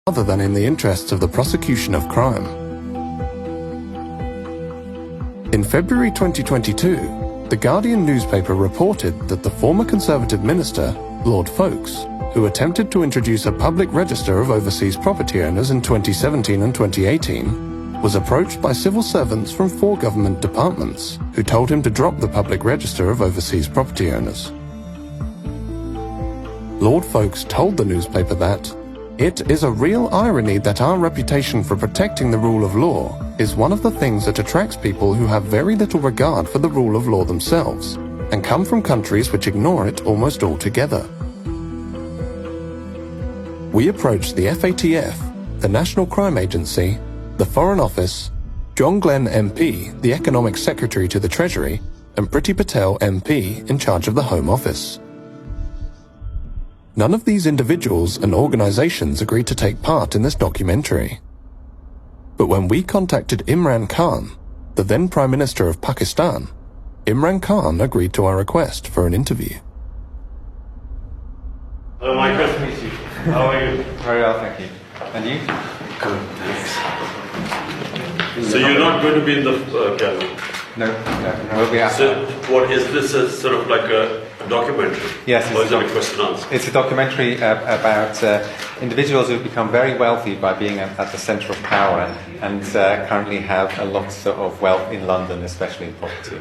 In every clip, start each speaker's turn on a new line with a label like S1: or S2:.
S1: other than in the interests of the prosecution of crime. In February 2022, The Guardian newspaper reported that the former Conservative minister, Lord Folkes, who attempted to introduce a public register of overseas property owners in 2017 and 2018, was approached by civil servants from 4 government departments who told him to drop the public register of overseas property owners. Lord Folkes told the newspaper that it is a real irony that our reputation for protecting the rule of law is one of the things that attracts people who have very little regard for the rule of law themselves and come from countries which ignore it almost altogether. We approached the FATF, the National Crime Agency, the Foreign Office, John Glenn MP, the Economic Secretary to the Treasury, and Priti Patel MP in charge of the Home Office. None of these individuals and organizations agreed to take part in this documentary. But when we contacted Imran Khan, the then Prime Minister of Pakistan, Imran Khan agreed to our request for an interview.
S2: Hello, Michael.
S3: Nice to meet you.
S2: How are you?
S3: Very well, thank you. And you?
S2: Good, thanks. So you're not going to be in the gallery?
S3: No, we'll be out.
S2: So what is this, a sort of like a documentary?
S3: Yes,
S2: or is it a question and answer?
S3: It's a documentary about individuals who've become very wealthy by being at the centre of power and currently have a lot of wealth in London, especially in property.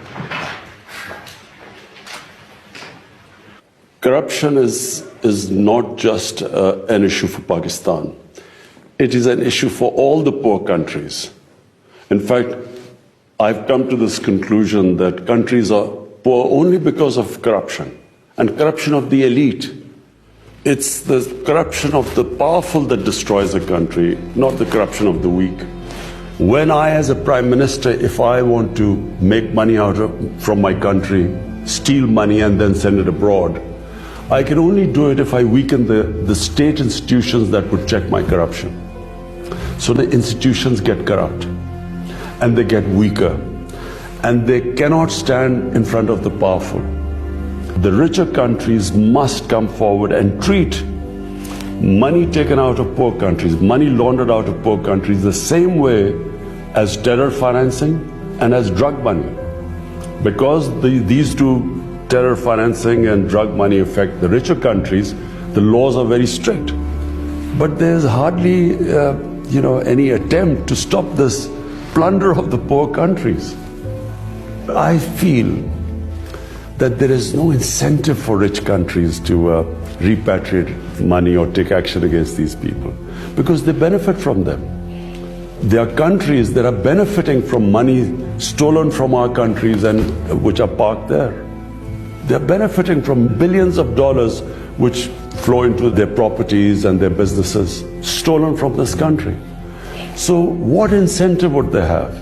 S4: Corruption is not just an issue for Pakistan. It is an issue for all the poor countries. In fact, I've come to this conclusion that countries are poor only because of corruption, and corruption of the elite. It's the corruption of the powerful that destroys a country, not the corruption of the weak. When I, as a Prime Minister, if I want to make money from my country, steal money and then send it abroad, I can only do it if I weaken the state institutions that would check my corruption. So the institutions get corrupt, and they get weaker, and they cannot stand in front of the powerful. The richer countries must come forward and treat money taken out of poor countries, money laundered out of poor countries, the same way as terror financing and as drug money. Because these two, terror financing and drug money, affect the richer countries, the laws are very strict. But there's hardly any attempt to stop this plunder of the poor countries. I feel that there is no incentive for rich countries to repatriate money or take action against these people, because they benefit from them. There are countries that are benefiting from money stolen from our countries and which are parked there. They're benefiting from billions of dollars which flow into their properties and their businesses, stolen from this country. So what incentive would they have?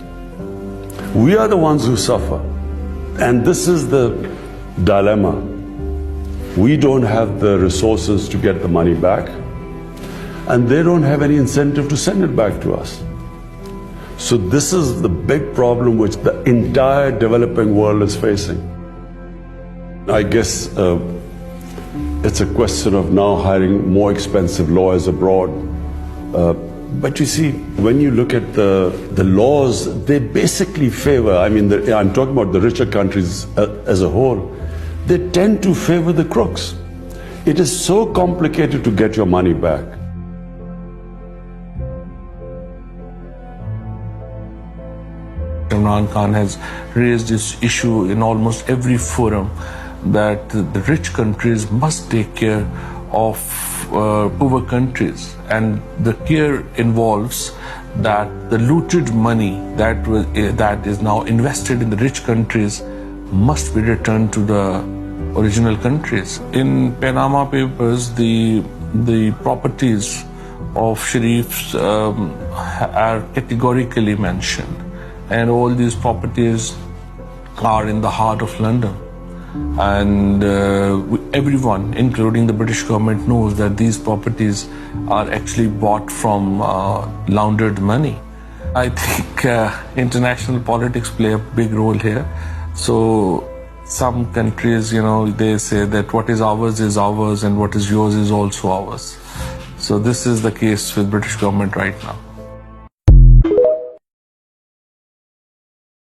S4: We are the ones who suffer. And this is the dilemma. We don't have the resources to get the money back, and they don't have any incentive to send it back to us. So this is the big problem which the entire developing world is facing. I guess it's a question of now hiring more expensive lawyers abroad. But you see, when you look at the laws, they basically favor, I'm talking about the richer countries as a whole, they tend to favor the crooks. It is so complicated to get your money back.
S5: Imran Khan has raised this issue in almost every forum that the rich countries must take care of poor countries, and the care involves that the looted money that is now invested in the rich countries must be returned to the original countries. In Panama Papers, the properties of Shareefs are categorically mentioned, and all these properties are in the heart of London. And everyone, including the British government, knows that these properties are actually bought from laundered money. I think international politics play a big role here. So some countries, they say that what is ours and what is yours is also ours. So this is the case with British government right now.